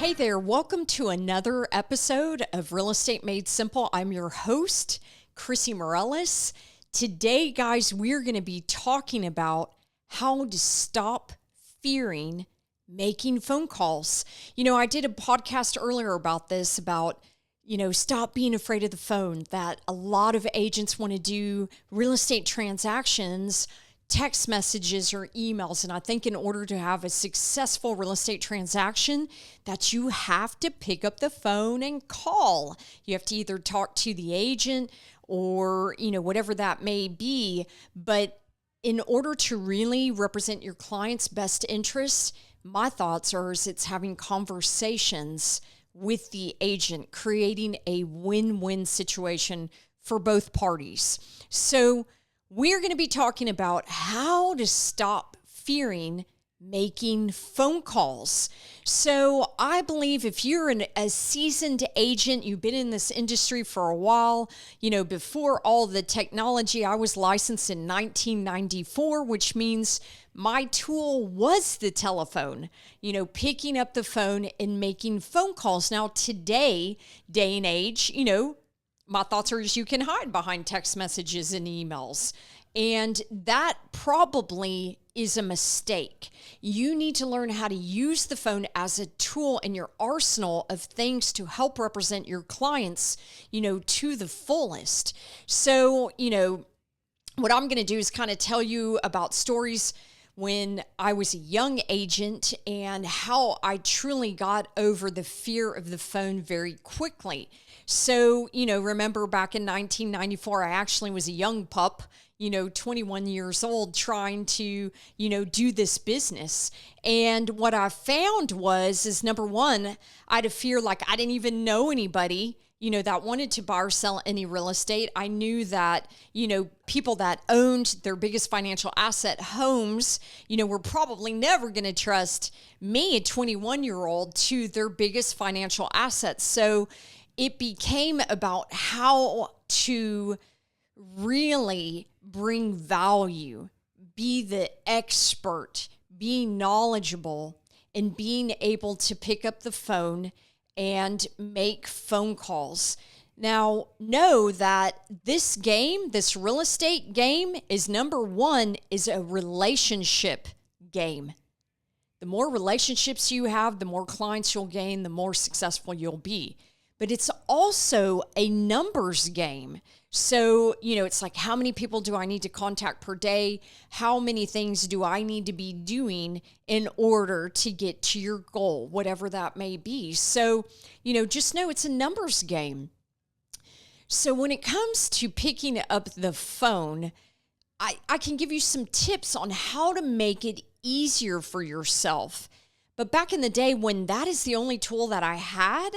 Hey there, welcome to another episode of Real Estate Made Simple. I'm your host, Chrissy Morales. Today, guys, we're going to be talking about how to stop fearing making phone calls. I did a podcast earlier about this, about stop being afraid of the phone, that a lot of agents want to do real estate transactions, text messages or emails. And I think in order to have a successful real estate transaction, that you have to pick up the phone and call. You have to either talk to the agent or, whatever that may be. But in order to really represent your client's best interests, my thoughts are it's having conversations with the agent, creating a win-win situation for both parties. So we're going to be talking about how to stop fearing making phone calls. So I believe if you're a seasoned agent, you've been in this industry for a while, before all the technology, I was licensed in 1994, which means my tool was the telephone, picking up the phone and making phone calls. Now today, day and age, my thoughts are you can hide behind text messages and emails. And that probably is a mistake. You need to learn how to use the phone as a tool in your arsenal of things to help represent your clients, to the fullest. So, what I'm going to do is kind of tell you about stories when I was a young agent and how I truly got over the fear of the phone very quickly. So, remember back in 1994, I actually was a young pup, 21 years old, trying to, do this business. And what I found is number one, I had a fear like I didn't even know anybody, that wanted to buy or sell any real estate. I knew that, people that owned their biggest financial asset, homes, were probably never going to trust me, a 21-year-old, to their biggest financial assets. So it became about how to really bring value, be the expert, be knowledgeable, and being able to pick up the phone and make phone calls. Now, know that this game, this real estate game, is number one, is a relationship game. The more relationships you have, the more clients you'll gain, the more successful you'll be. But it's also a numbers game. So, it's like, how many people do I need to contact per day? How many things do I need to be doing in order to get to your goal, whatever that may be? So, just know it's a numbers game. So when it comes to picking up the phone, I can give you some tips on how to make it easier for yourself. But back in the day when that is the only tool that I had,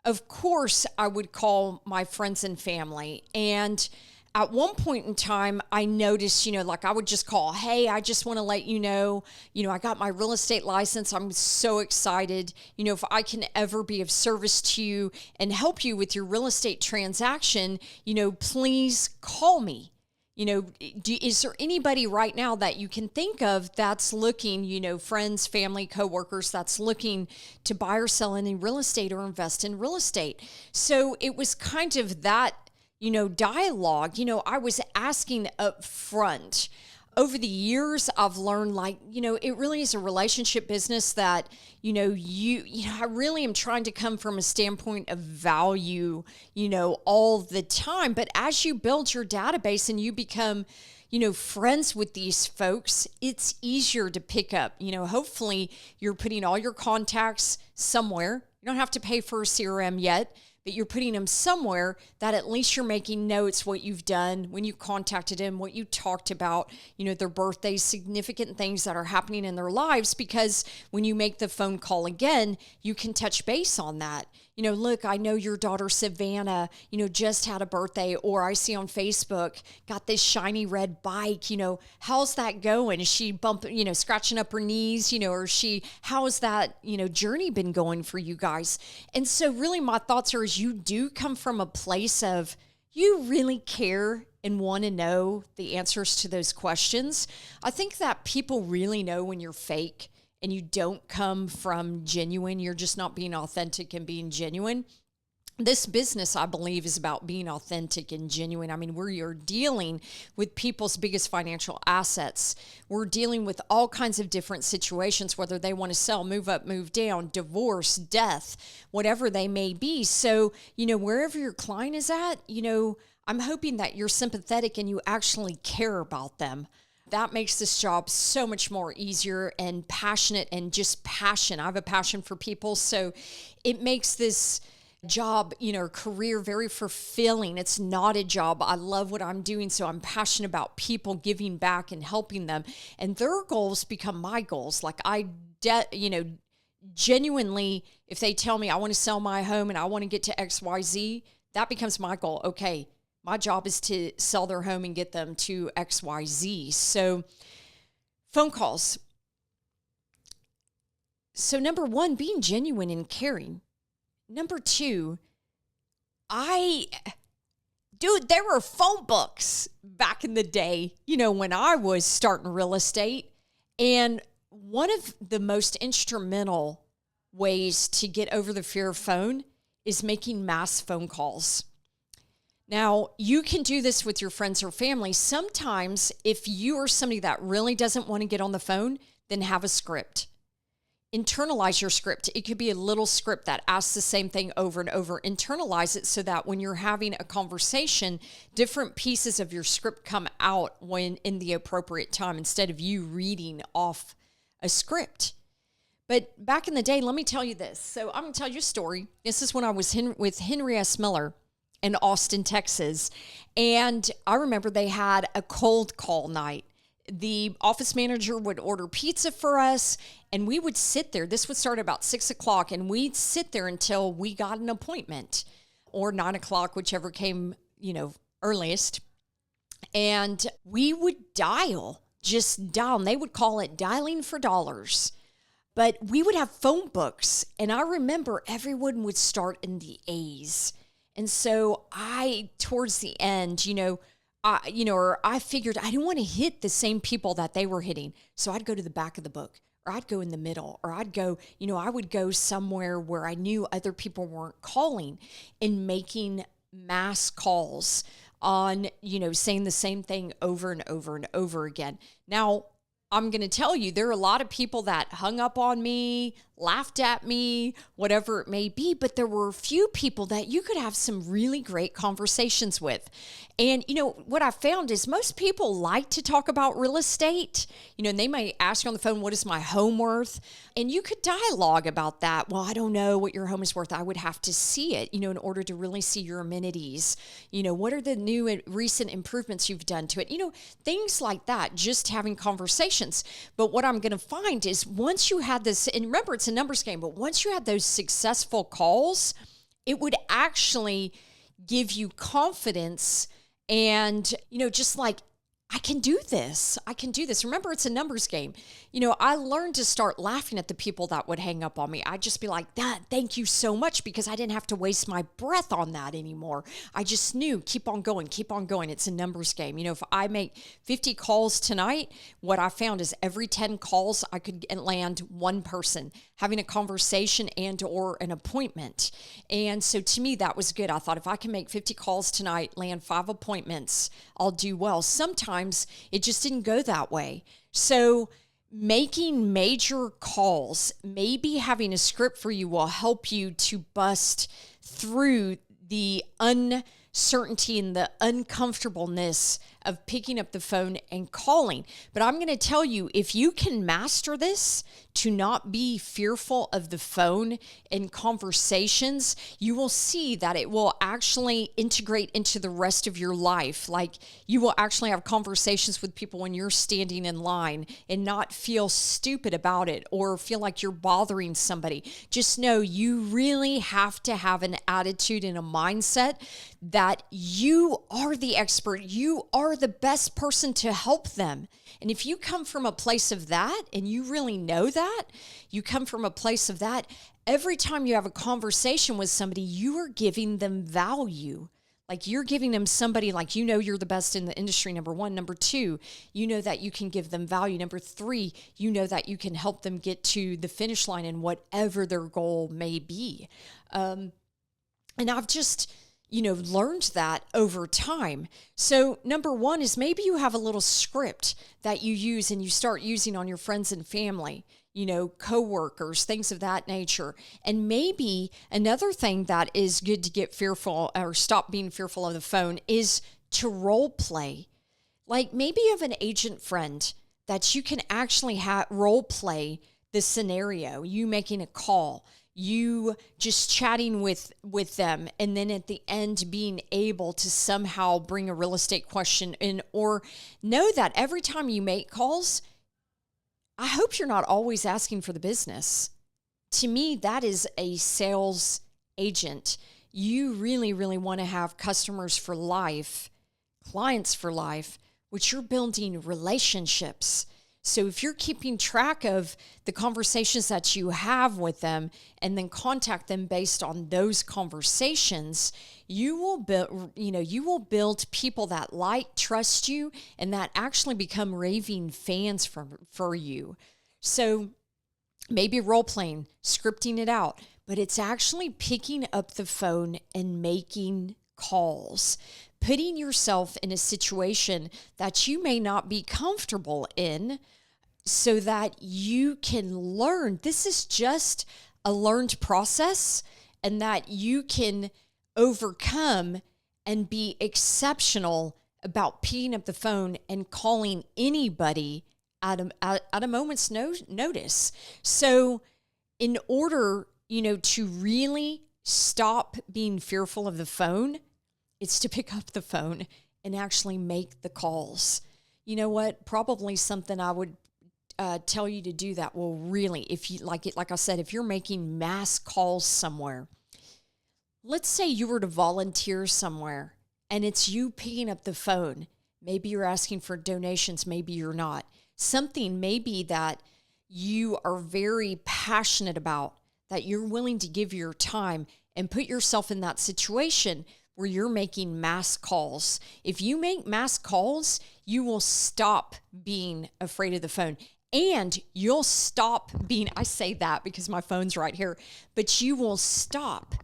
of course, I would call my friends and family. And at one point in time, I noticed, I would just call, hey, I just want to let you know, I got my real estate license. I'm so excited. If I can ever be of service to you and help you with your real estate transaction, please call me. Is there anybody right now that you can think of that's looking, friends, family, coworkers, that's looking to buy or sell any real estate or invest in real estate? So it was kind of that, dialogue, I was asking up front. Over the years, I've learned it really is a relationship business that, I really am trying to come from a standpoint of value, all the time. But as you build your database and you become, friends with these folks, it's easier to pick up. Hopefully you're putting all your contacts somewhere. You don't have to pay for a CRM yet, but you're putting them somewhere that at least you're making notes what you've done when you contacted them, what you talked about, their birthdays, significant things that are happening in their lives, because when you make the phone call again, you can touch base on that. Look, I know your daughter Savannah, just had a birthday, or I see on Facebook, got this shiny red bike, how's that going? Is she scratching up her knees, or how's that, journey been going for you guys? And so really my thoughts are, is you do come from a place of, you really care and want to know the answers to those questions. I think that people really know when you're fake and you don't come from genuine, you're just not being authentic and being genuine. This business, I believe, is about being authentic and genuine. I mean, you're dealing with people's biggest financial assets. We're dealing with all kinds of different situations, whether they want to sell, move up, move down, divorce, death, whatever they may be. So, wherever your client is at, I'm hoping that you're sympathetic and you actually care about them. That makes this job so much more easier and passionate and just passion. I have a passion for people, so it makes this job, career very fulfilling. It's not a job. I love what I'm doing, so I'm passionate about people, giving back and helping them. And their goals become my goals. Like genuinely, if they tell me I want to sell my home and I want to get to XYZ, that becomes my goal. Okay, my job is to sell their home and get them to XYZ. So phone calls. So number one, being genuine and caring. Number two, there were phone books back in the day, when I was starting real estate. And one of the most instrumental ways to get over the fear of phone is making mass phone calls. Now, you can do this with your friends or family. Sometimes if you are somebody that really doesn't want to get on the phone, then have a script. Internalize your script. It could be a little script that asks the same thing over and over. Internalize it so that when you're having a conversation, different pieces of your script come out when in the appropriate time instead of you reading off a script. But back in the day, let me tell you this. So I'm going to tell you a story. This is when I was with Henry S. Miller in Austin, Texas. And I remember they had a cold call night. The office manager would order pizza for us, and we would sit there. This would start about 6 o'clock, and we'd sit there until we got an appointment, or 9 o'clock, whichever came, earliest. And we would just dial. And they would call it dialing for dollars. But we would have phone books, and I remember everyone would start in the A's. And so towards the end, I figured I didn't want to hit the same people that they were hitting. So I'd go to the back of the book, or I'd go in the middle, or I'd go, I would go somewhere where I knew other people weren't calling and making mass calls on, saying the same thing over and over and over again. Now, I'm going to tell you, there are a lot of people that hung up on me, laughed at me, whatever it may be, but there were a few people that you could have some really great conversations with. And, what I found is most people like to talk about real estate, and they may ask you on the phone, what is my home worth? And you could dialogue about that. Well, I don't know what your home is worth. I would have to see it, in order to really see your amenities. What are the new and recent improvements you've done to it? Things like that, just having conversations. But what I'm going to find is once you had this, and remember, it's a numbers game, but once you had those successful calls, it would actually give you confidence and, just like, I can do this. Remember, it's a numbers game. I learned to start laughing at the people that would hang up on me. I'd just be like, thank you so much, because I didn't have to waste my breath on that anymore. I just knew, keep on going. It's a numbers game. If I make 50 calls tonight, what I found is every 10 calls, I could land one person having a conversation and or an appointment. And so to me, that was good. I thought if I can make 50 calls tonight, land 5 appointments, I'll do well. Sometimes it just didn't go that way. So making major calls, maybe having a script for you will help you to bust through the uncertainty and the uncomfortableness of picking up the phone and calling. But I'm going to tell you, if you can master this, to not be fearful of the phone in conversations, you will see that it will actually integrate into the rest of your life. Like, you will actually have conversations with people when you're standing in line and not feel stupid about it or feel like you're bothering somebody. Just know you really have to have an attitude and a mindset that you are the expert. You are the best person to help them. And if you come from a place of that, and you really know that, you come from a place of that, every time you have a conversation with somebody, you are giving them value. Like you're giving them somebody like, you're the best in the industry, number one. Number two, that you can give them value. Number three, that you can help them get to the finish line in whatever their goal may be. And I've just, learned that over time. So number one is maybe you have a little script that you use and you start using on your friends and family, coworkers, things of that nature. And maybe another thing that is good to get fearful or stop being fearful of the phone is to role play. Like maybe you have an agent friend that you can actually role play the scenario, you making a call, you just chatting with them, and then at the end being able to somehow bring a real estate question in, or know that every time you make calls, I hope you're not always asking for the business. To me, that is a sales agent. You really, really want to have customers for life, clients for life, which you're building relationships. So if you're keeping track of the conversations that you have with them and then contact them based on those conversations, you will build people that like, trust you, and that actually become raving fans for you. So maybe role playing, scripting it out, but it's actually picking up the phone and making calls, putting yourself in a situation that you may not be comfortable in so that you can learn. This is just a learned process, and that you can overcome and be exceptional about picking up the phone and calling anybody at a moment's notice. So in order, to really stop being fearful of the phone, it's to pick up the phone and actually make the calls. You know what? Probably something I would tell you to do that will really, if you like it, like I said, if you're making mass calls somewhere, let's say you were to volunteer somewhere and it's you picking up the phone. Maybe you're asking for donations, maybe you're not. Something maybe that you are very passionate about, that you're willing to give your time and put yourself in that situation where you're making mass calls. If you make mass calls, you will stop being afraid of the phone. And you'll stop being, I say that because my phone's right here, but you will stop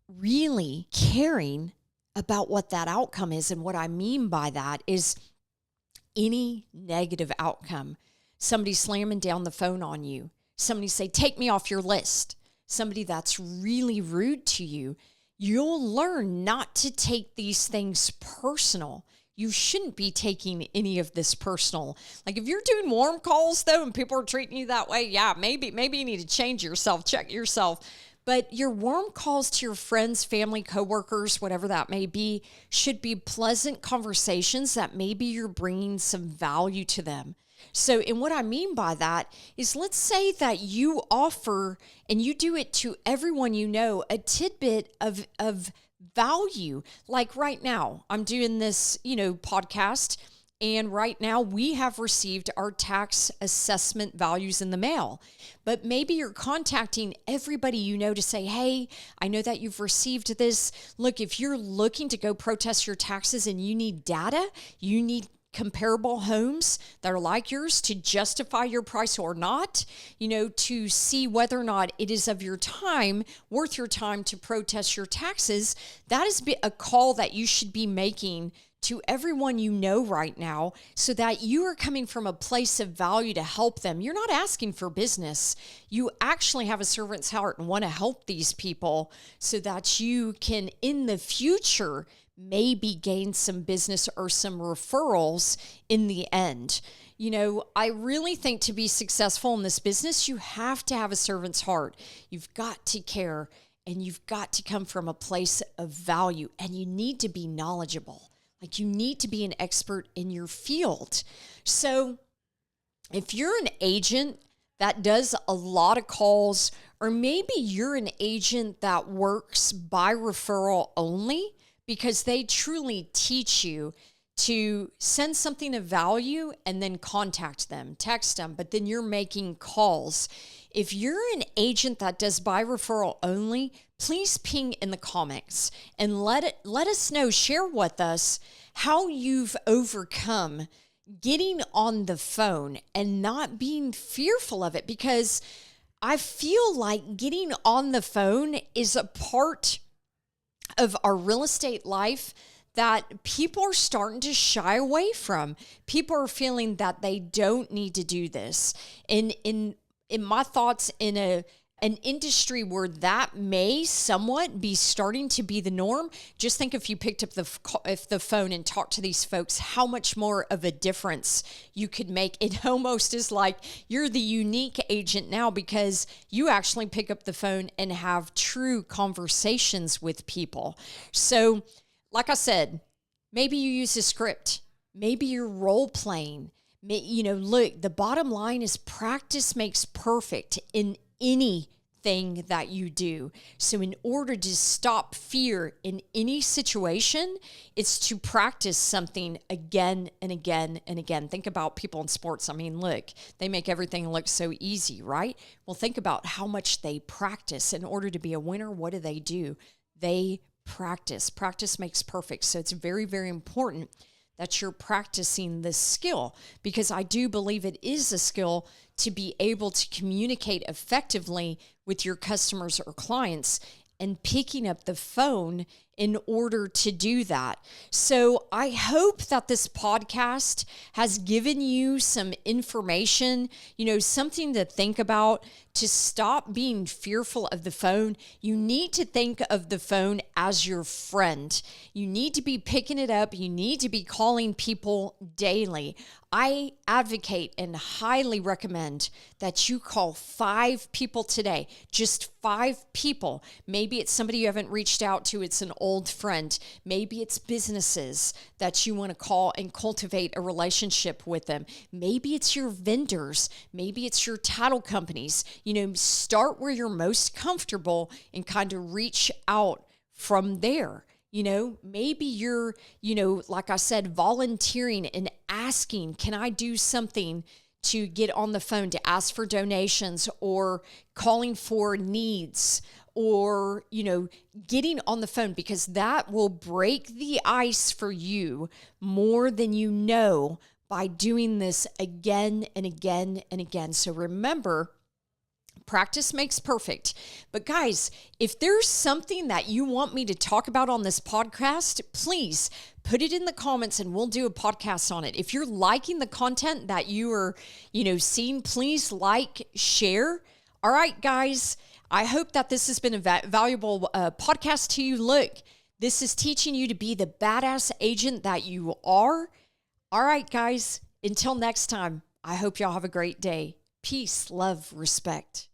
really caring about what that outcome is. And what I mean by that is any negative outcome. Somebody slamming down the phone on you. Somebody say, take me off your list. Somebody that's really rude to you. You'll learn not to take these things personal. You shouldn't be taking any of this personal. Like if you're doing warm calls though, and people are treating you that way, yeah, maybe you need to change yourself, check yourself. But your warm calls to your friends, family, coworkers, whatever that may be, should be pleasant conversations that maybe you're bringing some value to them. So, and what I mean by that is, let's say that you offer, and you do it to everyone you know, a tidbit of value. Like right now, I'm doing this, podcast, and right now we have received our tax assessment values in the mail. But maybe you're contacting everybody you know to say, hey, I know that you've received this. Look, if you're looking to go protest your taxes and you need data, you need comparable homes that are like yours to justify your price or not, to see whether or not it is worth your time to protest your taxes. That is a call that you should be making to everyone you know right now, so that you are coming from a place of value to help them. You're not asking for business. You actually have a servant's heart and want to help these people so that you can, in the future, maybe gain some business or some referrals in the end. I really think to be successful in this business, you have to have a servant's heart. You've got to care, and you've got to come from a place of value, and you need to be knowledgeable. Like, you need to be an expert in your field. So if you're an agent that does a lot of calls, or maybe you're an agent that works by referral only, because they truly teach you to send something of value and then contact them, text them, but then you're making calls. If you're an agent that does by referral only, please ping in the comments and let us know, share with us how you've overcome getting on the phone and not being fearful of it, because I feel like getting on the phone is a part of our real estate life that people are starting to shy away from. People are feeling that they don't need to do this. In my thoughts, in an industry where that may somewhat be starting to be the norm, just think if you picked up the phone and talked to these folks, how much more of a difference you could make. It almost is like you're the unique agent now because you actually pick up the phone and have true conversations with people. So, like I said, maybe you use a script. Maybe you're role playing. Look, the bottom line is practice makes perfect in anything that you do. So in order to stop fear in any situation, it's to practice something again and again and again. Think about people in sports. I mean, look, they make everything look so easy, right? Well, think about how much they practice. In order to be a winner, what do? They practice. Practice makes perfect. So it's very, very important that you're practicing this skill, because I do believe it is a skill to be able to communicate effectively with your customers or clients, and picking up the phone in order to do that. So I hope that this podcast has given you some information, something to think about, to stop being fearful of the phone. You need to think of the phone as your friend. You need to be picking it up. You need to be calling people daily. I advocate and highly recommend that you call 5 people today, just 5 people. Maybe it's somebody you haven't reached out to. It's an old friend. Maybe it's businesses that you want to call and cultivate a relationship with them. Maybe it's your vendors. Maybe it's your title companies. Start where you're most comfortable and kind of reach out from there. Maybe you're, like I said, volunteering and asking, can I do something to get on the phone to ask for donations, or calling for needs, or, getting on the phone, because that will break the ice for you more than you know by doing this again and again and again. So remember, practice makes perfect. But guys, if there's something that you want me to talk about on this podcast, please put it in the comments and we'll do a podcast on it. If you're liking the content that you are, seeing, please like, share. All right, guys, I hope that this has been a valuable podcast to you. Look, this is teaching you to be the badass agent that you are. All right, guys, until next time, I hope y'all have a great day. Peace, love, respect.